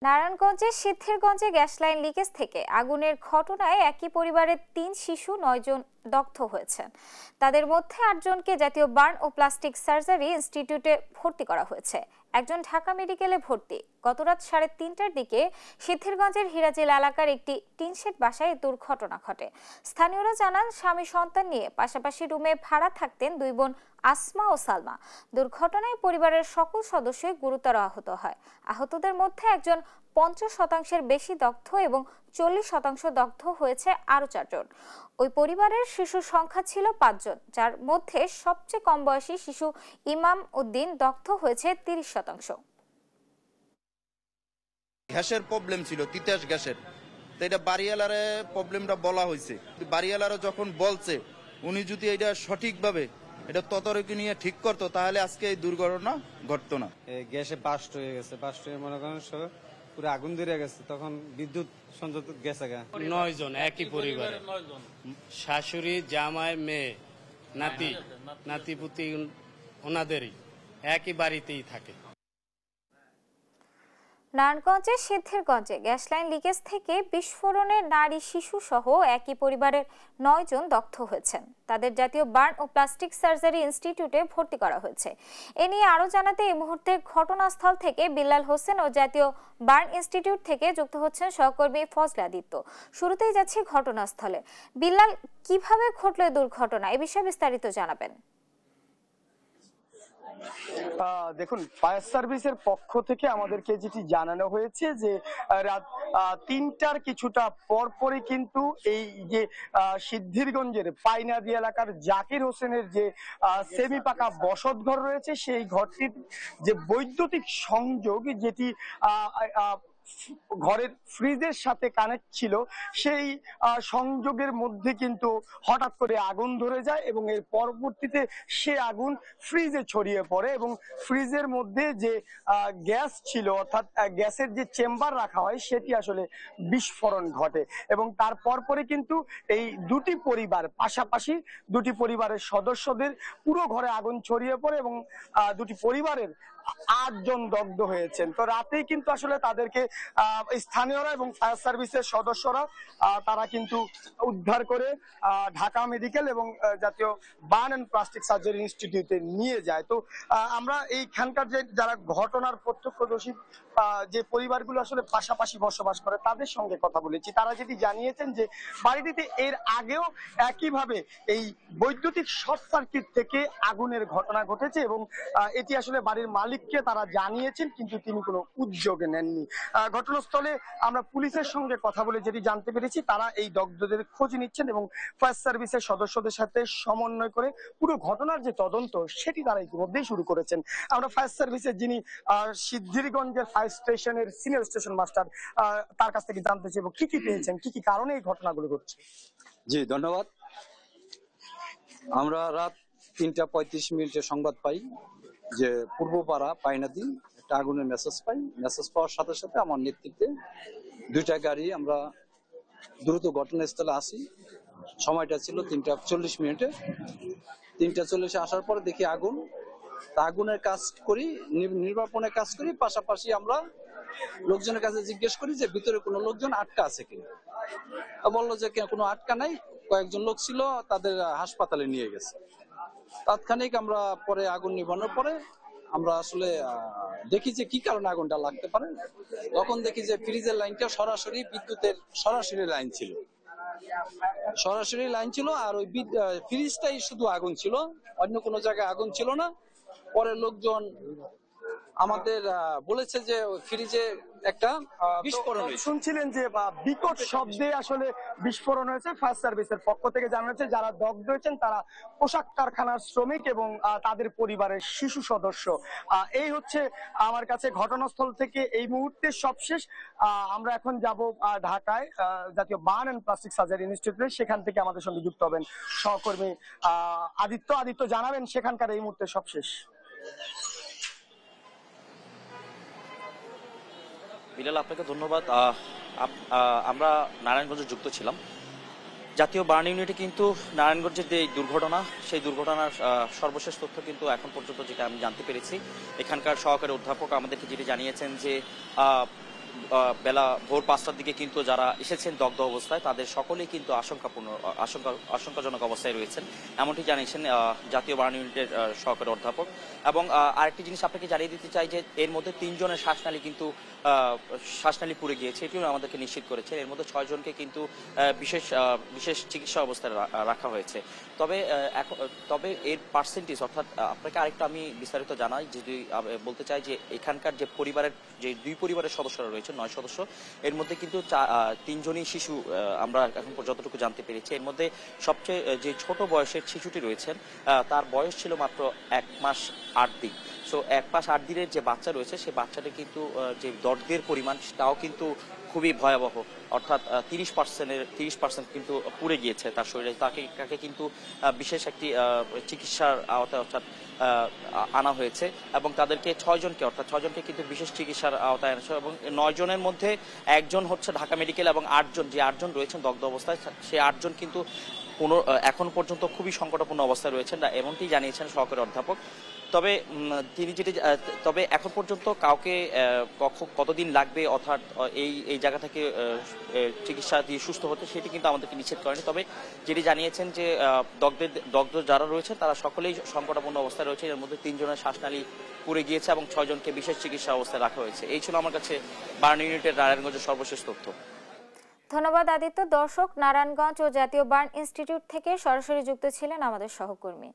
নারায়ণগঞ্জের সিদ্ধিরগঞ্জে gas line leakage থেকে আগুনের ঘটনায় একই পরিবারের ৩ শিশু ৯ জন দগ্ধ হয়েছেন। তাদের মধ্যে ৮ জনকে জাতীয় বার্ন ও প্লাস্টিক সার্জারি ইনস্টিটিউটে ভর্তি করা হয়েছে। একজন ঢাকা মেডিকেলে ভর্তি। গতরাত ৩:৩০টার দিকে সিদ্ধিরগঞ্জের হিরাজিল এলাকার একটি টিনশেড বাসায় দুর্ঘটনা ঘটে। স্থানীয়রা জানান, স্বামী সন্তান নিয়ে পাশাপাশি রুমে ভাড়া থাকতেন দুই বোন আসমা ও সালমা। দুর্ঘটনায় পরিবারের সকল সদস্যই গুরুতর আহত হয়। আহতদের মধ্যে একজন ৫০% বেশি দগ্ধ এবং ৪০% দগ্ধ হয়েছে আরো ৪ জন। ওই পরিবারের শিশুর সংখ্যা ছিল ৫ জন, যার মধ্যে সবচেয়ে কম বয়সী শিশু ইমাম উদ্দিন দগ্ধ হয়েছে ৩০%। গ্যাসের প্রবলেম ছিল, তিতাস গ্যাসের। তো এটা বাড়িওয়ালারে প্রবলেমটা বলা হয়েছে। বাড়িওয়ালারা যখন বলছে, উনি যদি এটা সঠিকভাবে এটা তদারকি নিয়ে ঠিক করতো, তাহলে আজকে এই দুর্ঘটনা ঘটতো না। গ্যাসে বাস্ট হয়ে গেছে, বাস্ট হয়ে মনে করেন পুরো আগুন ধরে গেছে, তখন বিদ্যুৎ সংযোগ গেছে। ৯ জন একই পরিবারে, শাশুড়ি, জামাই, মেয়ে, নাতি, নাতিপুতি ওনাদেরই একই বাড়িতেই থাকে। নারায়ণগঞ্জের সিদ্ধিরগঞ্জে গ্যাস লাইন লিকেজ থেকে বিস্ফোরণে নারী, শিশু সহ একই পরিবারের ৯ জন দগ্ধ হয়েছেন। তাদের জাতীয় বার্ন ও প্লাস্টিক সার্জারি ইনস্টিটিউটে ভর্তি করা হয়েছে। এ নিয়ে আরো জানাতে এই মুহূর্তে ঘটনাস্থল থেকে বিল্লাল হোসেন ও জাতীয় বার্ন ইনস্টিটিউট থেকে যুক্ত হচ্ছেন সহকর্মী ফজলে আদিত্য। শুরুতেই যাচ্ছি ঘটনাস্থলে। বিল্লাল, কিভাবে ঘটল দুর্ঘটনা, এ বিষয়ে বিস্তারিত জানাবেন। দেখুন, ফায়ার সার্ভিসের পক্ষ থেকে আমাদেরকে যেটি জানানো হয়েছে যে রাত ৩টার কিছুটা পরপরই কিন্তু এই যে সিদ্ধিরগঞ্জের পাইনাদি এলাকার জাকির হোসেনের যে সেমি পাকা বসতঘর রয়েছে, সেই ঘরটির যে বৈদ্যুতিক সংযোগ যেটি ঘরের ফ্রিজের সাথে কানেক্ট ছিল, সেই সংযোগের মধ্যে কিন্তু হঠাৎ করে আগুন ধরে যায় এবং এর পরবর্তীতে সে আগুন ফ্রিজে ছড়িয়ে পড়ে এবং ফ্রিজের মধ্যে যে গ্যাস ছিল, অর্থাৎ গ্যাসের যে চেম্বার রাখা হয়, সেটি আসলে বিস্ফোরণ ঘটে এবং তার পরপরই কিন্তু এই দুটি পরিবার, পাশাপাশি দুটি পরিবারের সদস্যদের পুরো ঘরে আগুন ছড়িয়ে পড়ে এবং দুটি পরিবারের ৮ জন দগ্ধ হয়েছেন। তো রাতেই কিন্তু আসলে তাদেরকে স্থানীয়রা এবং ফায়ার সার্ভিসের সদস্যরা তারা কিন্তু উদ্ধার করে ঢাকা মেডিকেল এবং জাতীয় বার্ন অ্যান্ড প্লাস্টিক সার্জারি ইনস্টিটিউটে নিয়ে যায়। তো আমরা এইখানকার যে যারা ঘটনার প্রত্যক্ষদর্শী যে পরিবারগুলো আসলে পাশাপাশি বসবাস করে, তাদের সঙ্গে কথা বলেছি। তারা যেটি জানিয়েছেন যে বাড়িটিতে এর আগেও একইভাবে এই বৈদ্যুতিক শর্ট সার্কিট থেকে আগুনের ঘটনা ঘটেছে এবং এটি আসলে বাড়ির মালিককে তারা জানিয়েছেন, কিন্তু তিনি কোনো উদ্যোগ নেননি। ঘটনাস্থলে আমরা পুলিশের সঙ্গে কথা বলে যেটি জানতে পেরেছি, তারা এই দগ্ধদের খোঁজ নিচ্ছেন এবং ফায়ার সার্ভিসের সদস্যদের সাথে সমন্বয় করে পুরো ঘটনার যে তদন্ত, সেটি তারা ইতিমধ্যেই শুরু করেছেন। আমরা ফায়ার সার্ভিসের যিনি সিদ্ধিরগঞ্জের ফায়ার স্টেশনের সিনিয়র স্টেশন মাস্টার, তার কাছ থেকে জানতে চাইব কি কি পেয়েছেন, কি কি কারণে এই ঘটনাগুলো ঘটছে। জি ধন্যবাদ। আমরা রাত ৩টা ৩৫ সংবাদ পাই যে পূর্বপাড়া পাইনাদি একটা আগুনের মেসেজ পাই। মেসেজ পাওয়ার সাথে সাথে আমার নেতৃত্বে 2টা গাড়ি আমরা দ্রুত ঘটনাস্থলে আসি। সময়টা ছিল ৩টা ৪০। ৩টা ৪০ আসার পরে দেখি আগুন। আগুনের কাজ করি, নির্বাপনের কাজ করি, পাশাপাশি আমরা লোকজনের কাছে জিজ্ঞেস করি যে ভিতরে কোনো লোকজন আটকা আছে কিনা। বললো যে কোনো আটকা নাই, কয়েকজন লোক ছিল, তাদের হাসপাতালে নিয়ে গেছে। তাৎক্ষণিক আমরা পরে আগুন নিভানোর পরে আমরা আসলে দেখি যে কি কারণে আগুনটা লাগতে পারে। তখন দেখি যে ফ্রিজের লাইনটা সরাসরি বিদ্যুতের সরাসরি লাইন ছিল, আর ওই ফ্রিজটাই শুধু আগুন ছিল, অন্য কোনো জায়গায় আগুন ছিল না। পরে লোকজন আমাদের বলেছে যে ফ্রিজে একটা বিস্ফোরণ হয়েছে। শুনছিলেন যে বিকট শব্দে আসলে বিস্ফোরণ হয়েছে। ফায়ার সার্ভিসের পক্ষ থেকে জানানো হয়েছে যারা দগ্ধ হয়েছেন তারা পোশাক কারখানার শ্রমিক এবং তাদের পরিবারের শিশু সদস্য। এই হচ্ছে আমার কাছে ঘটনাস্থল থেকে এই মুহূর্তে সবশেষ। আমরা এখন যাব ঢাকায় জাতীয় বার্ন অ্যান্ড প্লাস্টিক সার্জারি ইনস্টিটিউটে। সেখান থেকে আমাদের সঙ্গে যুক্ত হবেন সহকর্মী আদিত্য জানাবেন সেখানকার এই মুহূর্তে সবশেষ। বিলাল, আপনাকে ধন্যবাদ। আমরা নারায়ণগঞ্জে যুক্ত ছিলাম। জাতীয় বার্ন ইউনিটে কিন্তু নারায়ণগঞ্জের যে দুর্ঘটনা, সেই দুর্ঘটনার সর্বশেষ তথ্য কিন্তু এখন পর্যন্ত যেটা আমি জানতে পেরেছি, এখানকার সহকারী অধ্যাপক আমাদেরকে যেটি জানিয়েছেন যে বেলা ভোর 5টার দিকে কিন্তু যারা এসেছেন দগ্ধ অবস্থায় তাদের সকলেই কিন্তু আশঙ্কাজনক অবস্থায় রয়েছেন, এমনটি জানিয়েছেন জাতীয় বার্ন ইউনিটের সহকারী অধ্যাপক। এবং আরেকটি জিনিস আপনাকে জানিয়ে দিতে চাই যে এর মধ্যে 3 জনের শ্বাসনালী পুড়ে গিয়েছে, এটিও আমাদেরকে নিশ্চিত করেছে। এর মধ্যে 6 জনকে কিন্তু বিশেষ চিকিৎসা অবস্থায় রাখা হয়েছে। তবে এর পার্সেন্টেজ, অর্থাৎ আপনাকে আরেকটা আমি বিস্তারিত জানাই, যদি বলতে চাই যে এখানকার যে পরিবারের যে 2 পরিবারের সদস্যরা রয়েছে 9 সদস্য, এর মধ্যে কিন্তু 3 জনই শিশু, আমরা এখন যতটুকু জানতে পেরেছি। এর মধ্যে সবচেয়ে যে ছোট বয়সের শিশুটি রয়েছেন তার বয়স ছিল মাত্র 1 মাস 8 দিন। সো 1 মাস 8 দিনের যে বাচ্চা রয়েছে সেই বাচ্চাটা কিন্তু যে দগ্ধের পরিমাণ তাও কিন্তু খুবই ভয়াবহ, অর্থাৎ 30% কিন্তু পুড়ে গিয়েছে তার শরীরে। তাকে কিন্তু বিশেষ একটি চিকিৎসার আওতায় অর্থাৎ আনা হয়েছে এবং তাদেরকে 6 জনকে কিন্তু বিশেষ চিকিৎসার আওতায় আনা হয়েছে। এবং 9 জনের মধ্যে 1 জন হচ্ছে ঢাকা মেডিকেল এবং 8 জন রয়েছেন দগ্ধ অবস্থায়। সেই 8 জন কিন্তু এখন পর্যন্ত খুবই সংকটাপন্ন অবস্থায় রয়েছেন, এমনটি জানিয়েছেন সহকারী অধ্যাপক। তবে এখন পর্যন্ত কাউকে কতদিন লাগবে অর্থাৎ এই জায়গা থেকে চিকিৎসা দিয়ে সুস্থ হতে, সেটি কিন্তু আমাদেরকে নিশ্চিত করেনি। তবে যেটি জানিয়েছেন যে দগ্ধ যারা রয়েছে তারা সকলেই সংকটাপন্ন অবস্থায় রয়েছে। এর মধ্যে 3 জনের শ্বাসনালী পুড়ে গিয়েছে এবং 6 জনকে বিশেষ চিকিৎসা অবস্থায় রাখা হয়েছে। এই ছিল আমার কাছে বার্ন ইউনিটের নারায়ণগঞ্জের সর্বশেষ তথ্য। ধন্যবাদ আদিত্য। দর্শক, নারায়ণগঞ্জ ও জাতীয় বার্ন ইনস্টিটিউট থেকে সরাসরি যুক্ত ছিলেন আমাদের সহকর্মী।